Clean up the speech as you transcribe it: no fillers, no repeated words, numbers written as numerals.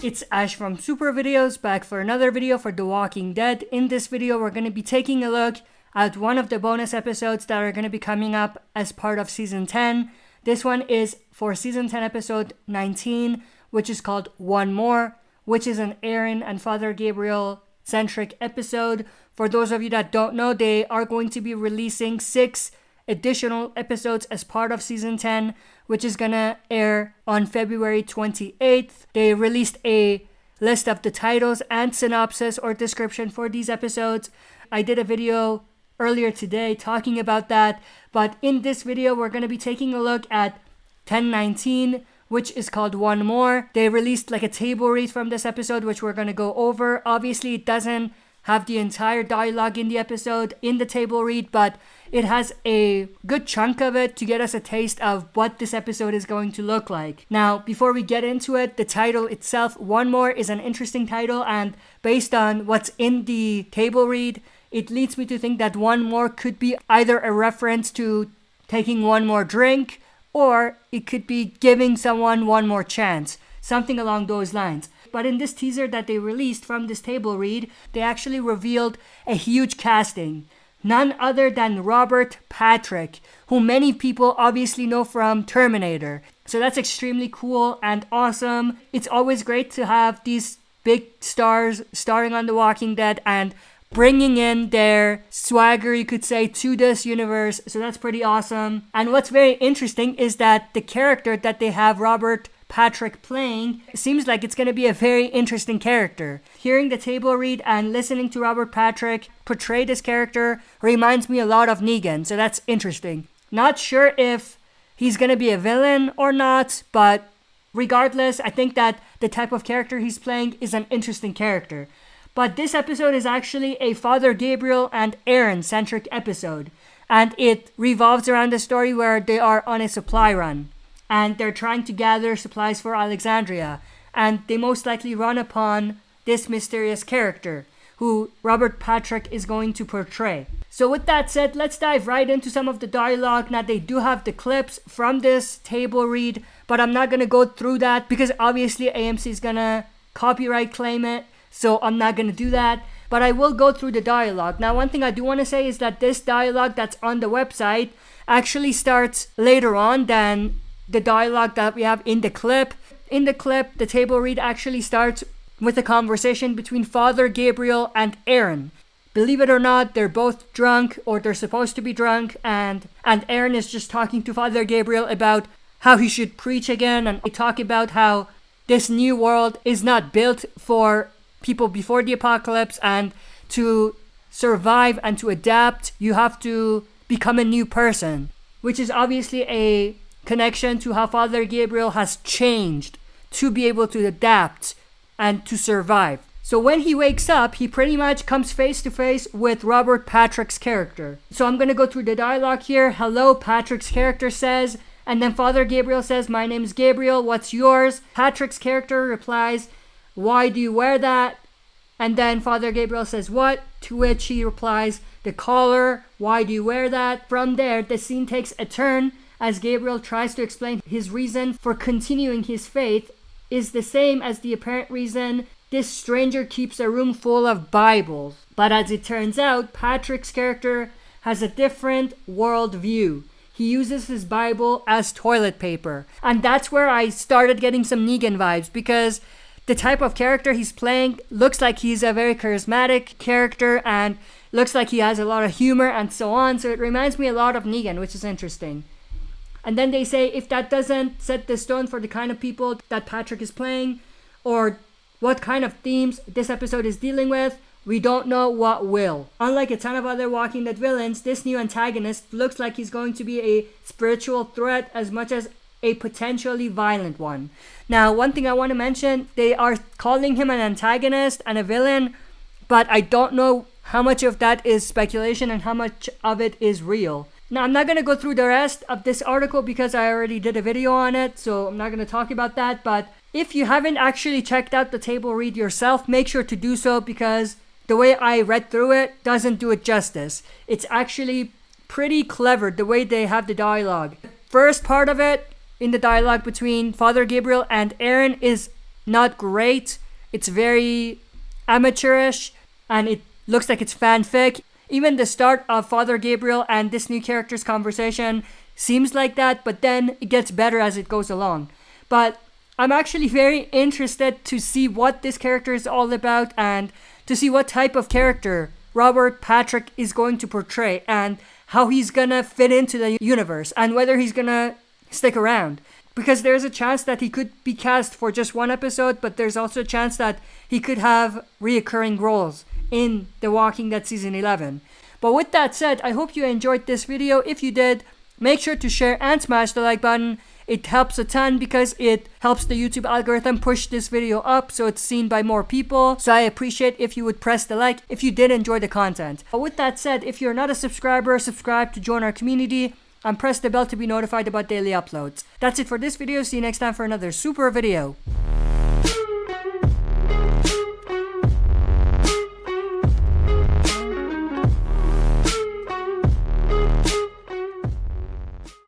It's Ash from Super Videos, back for another video for The Walking Dead. In this video, we're going to be taking a look at one of the bonus episodes that are going to be coming up as part of Season 10. This one is for Season 10 episode 19, which is called One More, which is an Aaron and Father Gabriel centric episode. For those of you that don't know, they are going to be releasing 6 additional episodes as part of Season 10, which is gonna air on February 28th. They released a list of the titles and synopsis or description for these episodes. I did a video earlier today talking about that, but in this video we're gonna be taking a look at 1019, which is called One More. They released like a table read from this episode, which we're gonna go over. Obviously it doesn't have the entire dialogue in the episode in the table read, but it has a good chunk of it to get us a taste of what this episode is going to look like. Now, before we get into it, the title itself, One More, is an interesting title, and based on what's in the table read, it leads me to think that One More could be either a reference to taking one more drink, or it could be giving someone one more chance, something along those lines. But in this teaser that they released from this table read, they actually revealed a huge casting. None other than Robert Patrick, who many people obviously know from Terminator. So that's extremely cool and awesome. It's always great to have these big stars starring on The Walking Dead and bringing in their swagger, you could say, to this universe. So that's pretty awesome. And what's very interesting is that the character that they have Robert Patrick playing seems like it's going to be a very interesting character. Hearing the table read and listening to Robert Patrick portray this character reminds me a lot of Negan, so that's interesting. Not sure if he's going to be a villain or not, but regardless, I think that the type of character he's playing is an interesting character. But this episode is actually a Father Gabriel and Aaron centric episode, and it revolves around a story where they are on a supply run. And they're trying to gather supplies for Alexandria. And they most likely run upon this mysterious character, who Robert Patrick is going to portray. So with that said, let's dive right into some of the dialogue. Now, they do have the clips from this table read, but I'm not going to go through that because obviously AMC is going to copyright claim it. So I'm not going to do that. But I will go through the dialogue. Now, one thing I do want to say is that this dialogue that's on the website actually starts later on than the dialogue that we have in the clip. In the clip, the table read actually starts with a conversation between Father Gabriel and Aaron. Believe it or not, they're both drunk, or they're supposed to be drunk, and Aaron is just talking to Father Gabriel about how he should preach again, and they talk about how this new world is not built for people before the apocalypse, and to survive and to adapt, you have to become a new person, which is obviously a connection to how Father Gabriel has changed to be able to adapt and to survive. So when he wakes up, he pretty much comes face to face with Robert Patrick's character. So I'm going to go through the dialogue here. Hello, Patrick's character says, and then Father Gabriel says, my name's Gabriel, what's yours? Patrick's character replies, why do you wear that? And then Father Gabriel says, what? To which he replies, the collar, why do you wear that? From there, the scene takes a turn as Gabriel tries to explain his reason for continuing his faith is the same as the apparent reason this stranger keeps a room full of Bibles. But as it turns out, Patrick's character has a different worldview. He uses his Bible as toilet paper. And that's where I started getting some Negan vibes, because the type of character he's playing looks like he's a very charismatic character and looks like he has a lot of humor and so on. So it reminds me a lot of Negan, which is interesting. And then they say if that doesn't set the stone for the kind of people that Patrick is playing, or what kind of themes this episode is dealing with, we don't know what will. Unlike a ton of other Walking Dead villains, this new antagonist looks like he's going to be a spiritual threat as much as a potentially violent one. Now, one thing I want to mention, they are calling him an antagonist and a villain, but I don't know how much of that is speculation and how much of it is real. Now, I'm not going to go through the rest of this article because I already did a video on it, so I'm not going to talk about that. But if you haven't actually checked out the table read yourself, make sure to do so, because the way I read through it doesn't do it justice. It's actually pretty clever the way they have the dialogue. First part of it in the dialogue between Father Gabriel and Aaron is not great. It's very amateurish, and it looks like it's fanfic. Even the start of Father Gabriel and this new character's conversation seems like that, but then it gets better as it goes along. But I'm actually very interested to see what this character is all about and to see what type of character Robert Patrick is going to portray and how he's gonna fit into the universe and whether he's gonna stick around. Because there's a chance that he could be cast for just one episode, but there's also a chance that he could have reoccurring roles in The Walking Dead Season 11. But with that said, I hope you enjoyed this video. If you did, make sure to share and smash the like button. It helps a ton because it helps the YouTube algorithm push this video up so it's seen by more people. So I appreciate if you would press the like if you did enjoy the content. But with that said, if you're not a subscriber, subscribe to join our community and press the bell to be notified about daily uploads. That's it for this video. See you next time for another super video.